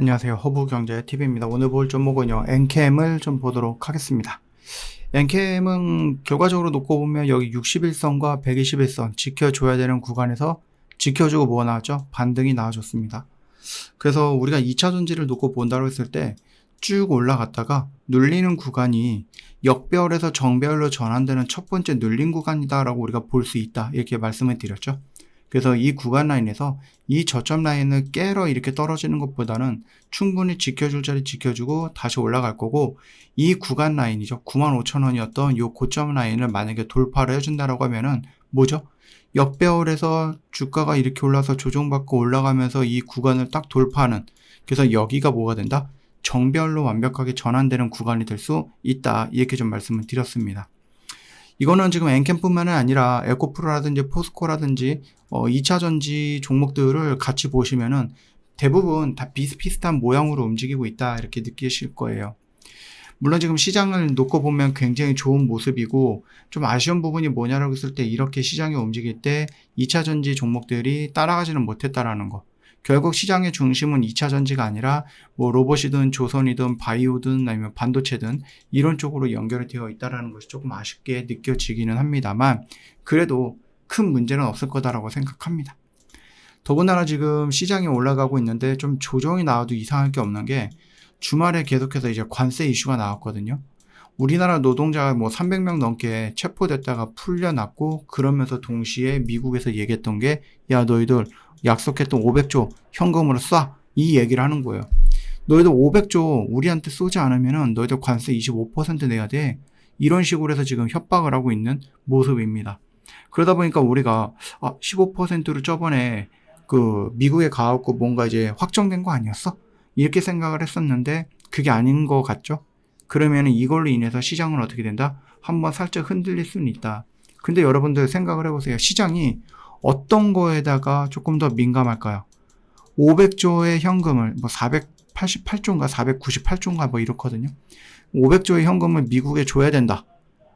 안녕하세요. 허브경제TV입니다. 오늘 볼 종목은요, 엔캠을 좀 보도록 하겠습니다. 엔캠은 결과적으로 놓고 보면 여기 61선과 121선 지켜줘야 되는 구간에서 지켜주고 뭐가 나왔죠? 반등이 나와줬습니다. 그래서 우리가 2차 전지를 놓고 본다고 했을 때 쭉 올라갔다가 눌리는 구간이 역배열에서 정배열로 전환되는 첫 번째 눌린 구간이다라고 우리가 볼 수 있다. 이렇게 말씀을 드렸죠. 그래서 이 구간 라인에서 이 저점 라인을 깨러 이렇게 떨어지는 것보다는 충분히 지켜줄 자리 지켜주고 다시 올라갈 거고, 이 구간 라인이죠. 95,000원이었던 이 고점 라인을 만약에 돌파를 해준다라고 하면은 뭐죠? 역배열에서 주가가 이렇게 올라서 조정받고 올라가면서 이 구간을 딱 돌파하는, 그래서 여기가 뭐가 된다? 정배열로 완벽하게 전환되는 구간이 될 수 있다. 이렇게 좀 말씀을 드렸습니다. 이거는 지금 엔캠뿐만은 아니라 에코프로라든지 포스코라든지 2차 전지 종목들을 같이 보시면은 대부분 다 비슷비슷한 모양으로 움직이고 있다, 이렇게 느끼실 거예요. 물론 지금 시장을 놓고 보면 굉장히 좋은 모습이고, 좀 아쉬운 부분이 뭐냐라고 했을 때 이렇게 시장이 움직일 때 2차 전지 종목들이 따라가지는 못했다라는 거. 결국 시장의 중심은 2차 전지가 아니라 뭐 로봇이든 조선이든 바이오든 아니면 반도체든 이런 쪽으로 연결이 되어 있다는 것이 조금 아쉽게 느껴지기는 합니다만, 그래도 큰 문제는 없을 거다라고 생각합니다. 더군다나 지금 시장이 올라가고 있는데 좀 조정이 나와도 이상할 게 없는 게, 주말에 계속해서 이제 관세 이슈가 나왔거든요. 우리나라 노동자가 뭐 300명 넘게 체포됐다가 풀려났고, 그러면서 동시에 미국에서 얘기했던 게, 야 너희들 약속했던 500조 현금으로 쏴, 이 얘기를 하는 거예요. 너희들 500조 우리한테 쏘지 않으면은 너희들 관세 25% 내야 돼, 이런 식으로 해서 지금 협박을 하고 있는 모습입니다. 그러다 보니까 우리가 15%를 저번에 그 미국에 가갖고 뭔가 이제 확정된 거 아니었어? 이렇게 생각을 했었는데 그게 아닌 것 같죠? 그러면 이걸로 인해서 시장은 어떻게 된다? 한번 살짝 흔들릴 수는 있다. 근데 여러분들 생각을 해보세요. 시장이 어떤 거에다가 조금 더 민감할까요? 500조의 현금을 뭐 488조인가 498조인가 뭐 이렇거든요. 500조의 현금을 미국에 줘야 된다.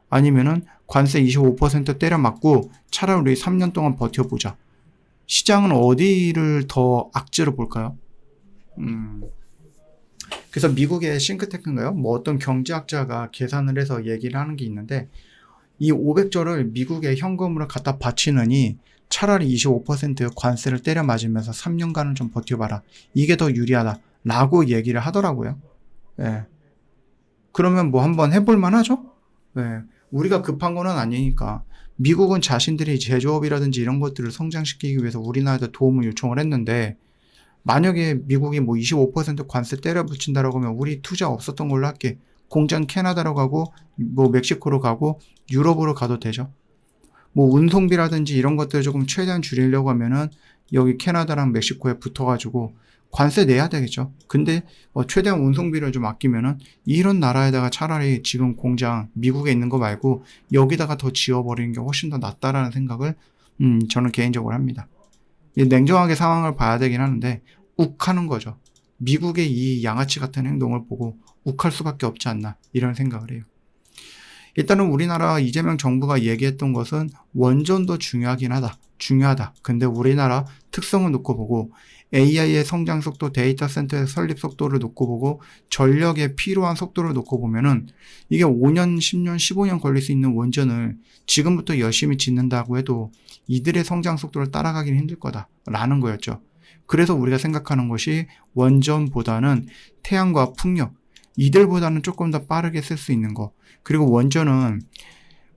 아니면은 관세 25% 때려 맞고 차라리 우리 3년 동안 버텨보자. 시장은 어디를 더 악재로 볼까요? 그래서 미국의 싱크탱크인가요? 뭐 어떤 경제학자가 계산을 해서 얘기를 하는 게 있는데, 이 500조를 미국의 현금으로 갖다 바치느니 차라리 25% 관세를 때려 맞으면서 3년간은 좀 버텨봐라. 이게 더 유리하다라고 얘기를 하더라고요. 예. 그러면 뭐 한번 해볼 만하죠? 예. 우리가 급한 거는 아니니까. 미국은 자신들이 제조업이라든지 이런 것들을 성장시키기 위해서 우리나라에 도움을 요청을 했는데, 만약에 미국이 뭐 25% 관세 때려 붙인다라고 하면 우리 투자 없었던 걸로 할게. 공장 캐나다로 가고 뭐 멕시코로 가고 유럽으로 가도 되죠. 뭐 운송비라든지 이런 것들을 조금 최대한 줄이려고 하면은 여기 캐나다랑 멕시코에 붙어가지고 관세 내야 되겠죠. 근데 최대한 운송비를 좀 아끼면은 이런 나라에다가 차라리 지금 공장 미국에 있는 거 말고 여기다가 더 지어버리는 게 훨씬 더 낫다라는 생각을 저는 개인적으로 합니다. 냉정하게 상황을 봐야 되긴 하는데 욱하는 거죠. 미국의 이 양아치 같은 행동을 보고 욱할 수밖에 없지 않나, 이런 생각을 해요. 일단은 우리나라 이재명 정부가 얘기했던 것은 원전도 중요하다. 근데 우리나라 특성을 놓고 보고 AI의 성장 속도, 데이터 센터의 설립 속도를 놓고 보고 전력에 필요한 속도를 놓고 보면은 이게 5년, 10년, 15년 걸릴 수 있는 원전을 지금부터 열심히 짓는다고 해도 이들의 성장 속도를 따라가기는 힘들 거다라는 거였죠. 그래서 우리가 생각하는 것이 원전보다는 태양과 풍력, 이들보다는 조금 더 빠르게 쓸 수 있는 거. 그리고 원전은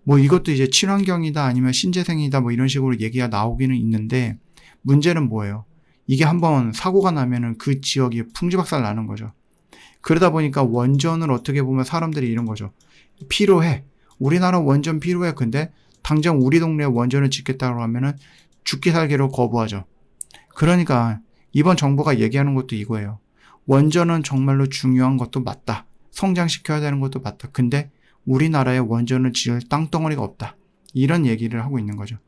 뭐 이것도 이제 친환경이다 아니면 신재생이다 뭐 이런 식으로 얘기가 나오기는 있는데, 문제는 뭐예요? 이게 한번 사고가 나면은 그 지역이 풍지박살 나는 거죠. 그러다 보니까 원전을 어떻게 보면 사람들이 이런 거죠. 필요해. 우리나라 원전 필요해. 근데 당장 우리 동네에 원전을 짓겠다고 하면은 죽기 살기로 거부하죠. 그러니까 이번 정부가 얘기하는 것도 이거예요. 원전은 정말로 중요한 것도 맞다. 성장시켜야 되는 것도 맞다. 근데 우리나라에 원전을 지을 땅덩어리가 없다. 이런 얘기를 하고 있는 거죠.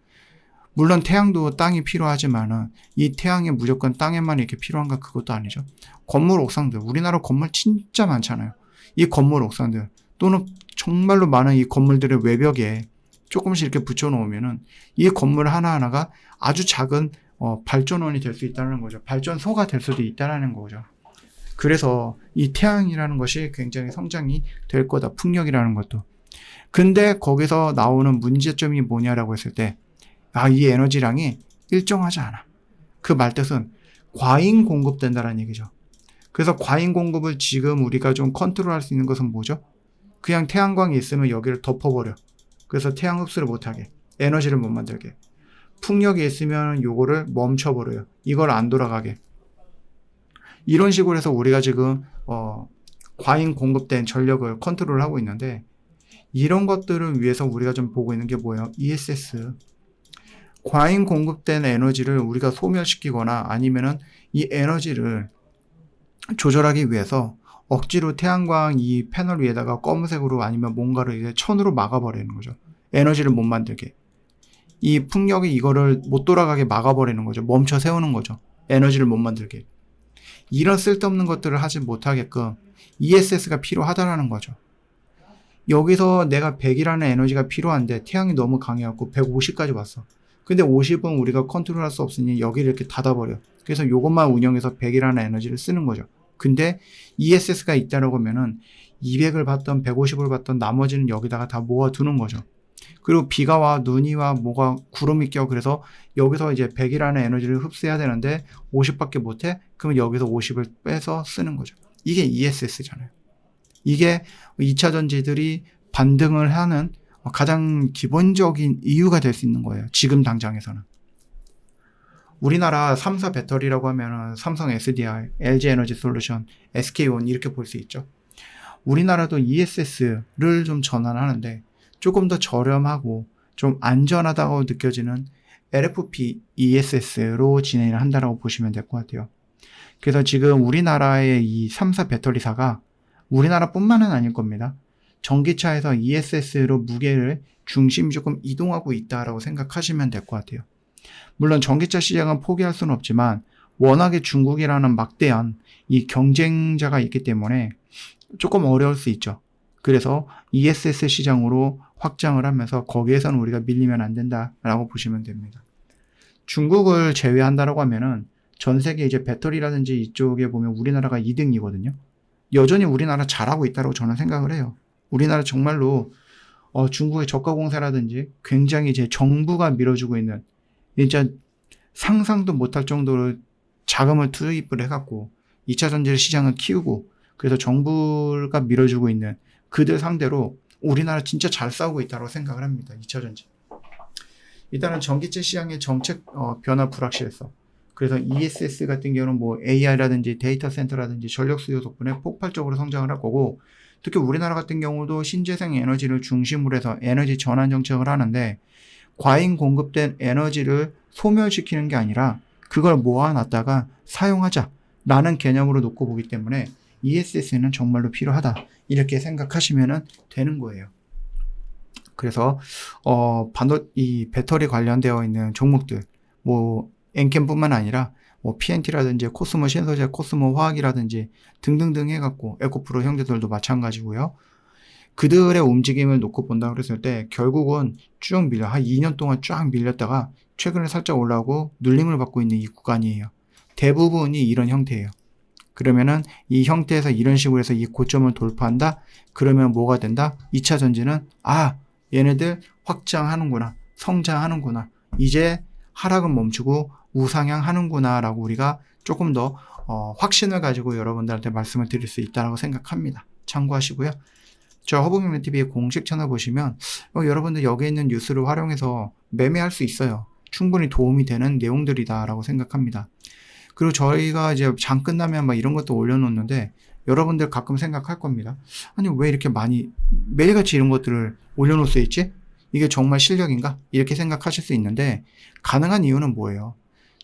물론 태양도 땅이 필요하지만은 이 태양이 무조건 땅에만 이렇게 필요한가, 그것도 아니죠. 건물 옥상들, 우리나라 건물 진짜 많잖아요. 이 건물 옥상들 또는 정말로 많은 이 건물들의 외벽에 조금씩 이렇게 붙여놓으면은 이 건물 하나하나가 아주 작은 발전원이 될 수 있다는 거죠. 발전소가 될 수도 있다는 거죠. 그래서 이 태양이라는 것이 굉장히 성장이 될 거다. 풍력이라는 것도. 근데 거기서 나오는 문제점이 뭐냐라고 했을 때, 이 에너지량이 일정하지 않아. 그 말뜻은 과잉 공급된다는 얘기죠. 그래서 과잉 공급을 지금 우리가 좀 컨트롤할 수 있는 것은 뭐죠? 그냥 태양광이 있으면 여기를 덮어버려. 그래서 태양 흡수를 못하게. 에너지를 못 만들게. 풍력이 있으면 요거를 멈춰버려요. 이걸 안 돌아가게. 이런 식으로 해서 우리가 지금 과잉 공급된 전력을 컨트롤하고 있는데, 이런 것들을 위해서 우리가 좀 보고 있는 게 뭐예요? ESS. 과잉 공급된 에너지를 우리가 소멸시키거나 아니면은 이 에너지를 조절하기 위해서 억지로 태양광 이 패널 위에다가 검은색으로 아니면 뭔가를 이제 천으로 막아버리는 거죠. 에너지를 못 만들게. 이 풍력이 이거를 못 돌아가게 막아버리는 거죠. 멈춰 세우는 거죠. 에너지를 못 만들게. 이런 쓸데없는 것들을 하지 못하게끔 ESS가 필요하다라는 거죠. 여기서 내가 100이라는 에너지가 필요한데 태양이 너무 강해갖고 150까지 왔어. 근데 50은 우리가 컨트롤할 수 없으니 여기를 이렇게 닫아버려. 그래서 이것만 운영해서 100이라는 에너지를 쓰는 거죠. 근데 ESS가 있다라고 하면은 200을 받던 150을 받던 나머지는 여기다가 다 모아두는 거죠. 그리고 비가 와, 눈이 와, 뭐가 구름이 껴. 그래서 여기서 이제 100이라는 에너지를 흡수해야 되는데 50밖에 못해? 그러면 여기서 50을 빼서 쓰는 거죠. 이게 ESS잖아요. 이게 2차 전지들이 반등을 하는 가장 기본적인 이유가 될 수 있는 거예요. 지금 당장에서는. 우리나라 3사 배터리라고 하면 삼성 SDI, LG 에너지 솔루션, SK온 이렇게 볼 수 있죠. 우리나라도 ESS를 좀 전환하는데 조금 더 저렴하고 좀 안전하다고 느껴지는 LFP ESS로 진행을 한다고 보시면 될 것 같아요. 그래서 지금 우리나라의 이 3사 배터리사가 우리나라뿐만은 아닐 겁니다. 전기차에서 ESS로 무게를 중심이 조금 이동하고 있다라고 생각하시면 될 것 같아요. 물론 전기차 시장은 포기할 수는 없지만 워낙에 중국이라는 막대한 이 경쟁자가 있기 때문에 조금 어려울 수 있죠. 그래서 ESS 시장으로 확장을 하면서 거기에서는 우리가 밀리면 안 된다라고 보시면 됩니다. 중국을 제외한다라고 하면은 전 세계 이제 배터리라든지 이쪽에 보면 우리나라가 2등이거든요. 여전히 우리나라 잘하고 있다고 저는 생각을 해요. 우리나라 정말로 중국의 저가 공사라든지 굉장히 이제 정부가 밀어주고 있는 진짜 상상도 못할 정도로 자금을 투입을 해갖고 2차 전지 시장을 키우고 그래서 정부가 밀어주고 있는 그들 상대로 우리나라 진짜 잘 싸우고 있다고 생각을 합니다. 2차 전지. 일단은 전기차 시장의 정책 변화 불확실성. 그래서 ESS 같은 경우는 뭐 AI라든지 데이터 센터라든지 전력 수요 덕분에 폭발적으로 성장을 할 거고 특히 우리나라 같은 경우도 신재생 에너지를 중심으로 해서 에너지 전환 정책을 하는데 과잉 공급된 에너지를 소멸시키는 게 아니라 그걸 모아놨다가 사용하자라는 개념으로 놓고 보기 때문에 ESS는 정말로 필요하다 이렇게 생각하시면 되는 거예요. 그래서 이 배터리 관련되어 있는 종목들 뭐 엔캠뿐만 아니라 뭐 PNT라든지 코스모 신소재, 코스모 화학이라든지 등등등 해갖고 에코프로 형제들도 마찬가지고요. 그들의 움직임을 놓고 본다 그랬을 때 결국은 쭉 밀려 한 2년 동안 쫙 밀렸다가 최근에 살짝 올라오고 눌림을 받고 있는 이 구간이에요. 대부분이 이런 형태예요. 그러면은 이 형태에서 이런 식으로 해서 이 고점을 돌파한다? 그러면 뭐가 된다? 2차 전지는 얘네들 확장하는구나. 성장하는구나. 이제 하락은 멈추고 우상향 하는구나 라고 우리가 조금 더 확신을 가지고 여러분들한테 말씀을 드릴 수 있다고 생각합니다. 참고하시고요. 저 허브경제TV의 공식 채널 보시면 여러분들 여기 있는 뉴스를 활용해서 매매할 수 있어요. 충분히 도움이 되는 내용들이다 라고 생각합니다. 그리고 저희가 이제 장 끝나면 막 이런 것도 올려놓는데 여러분들 가끔 생각할 겁니다. 아니 왜 이렇게 많이 매일같이 이런 것들을 올려놓을 수 있지? 이게 정말 실력인가? 이렇게 생각하실 수 있는데 가능한 이유는 뭐예요?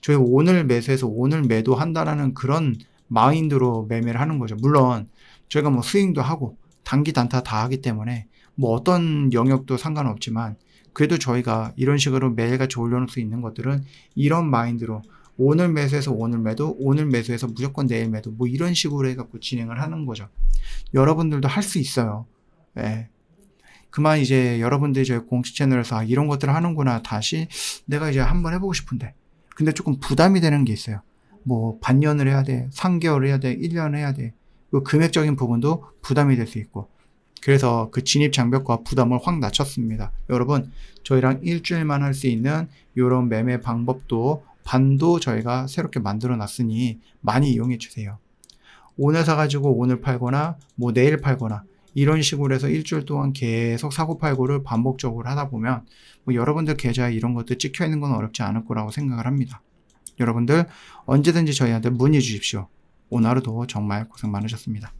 저희 오늘 매수해서 오늘 매도한다라는 그런 마인드로 매매를 하는 거죠. 물론 저희가 뭐 스윙도 하고 단기 단타 다 하기 때문에 뭐 어떤 영역도 상관없지만 그래도 저희가 이런 식으로 매일같이 올려놓을 수 있는 것들은 이런 마인드로 오늘 매수해서 오늘 매도, 오늘 매수해서 무조건 내일 매도 뭐 이런 식으로 해갖고 진행을 하는 거죠. 여러분들도 할 수 있어요. 네. 그만 이제 여러분들이 저희 공식 채널에서 이런 것들을 하는구나 다시 내가 이제 한번 해보고 싶은데 근데 조금 부담이 되는 게 있어요. 뭐 반년을 해야 돼, 3개월을 해야 돼, 1년 해야 돼. 그 금액적인 부분도 부담이 될 수 있고, 그래서 그 진입 장벽과 부담을 확 낮췄습니다. 여러분, 저희랑 일주일만 할 수 있는 이런 매매 방법도 반도 저희가 새롭게 만들어 놨으니 많이 이용해 주세요. 오늘 사가지고 오늘 팔거나 뭐 내일 팔거나 이런 식으로 해서 일주일 동안 계속 사고 팔고를 반복적으로 하다 보면 뭐 여러분들 계좌에 이런 것들 찍혀 있는 건 어렵지 않을 거라고 생각을 합니다. 여러분들 언제든지 저희한테 문의 주십시오. 오늘 하루도 정말 고생 많으셨습니다.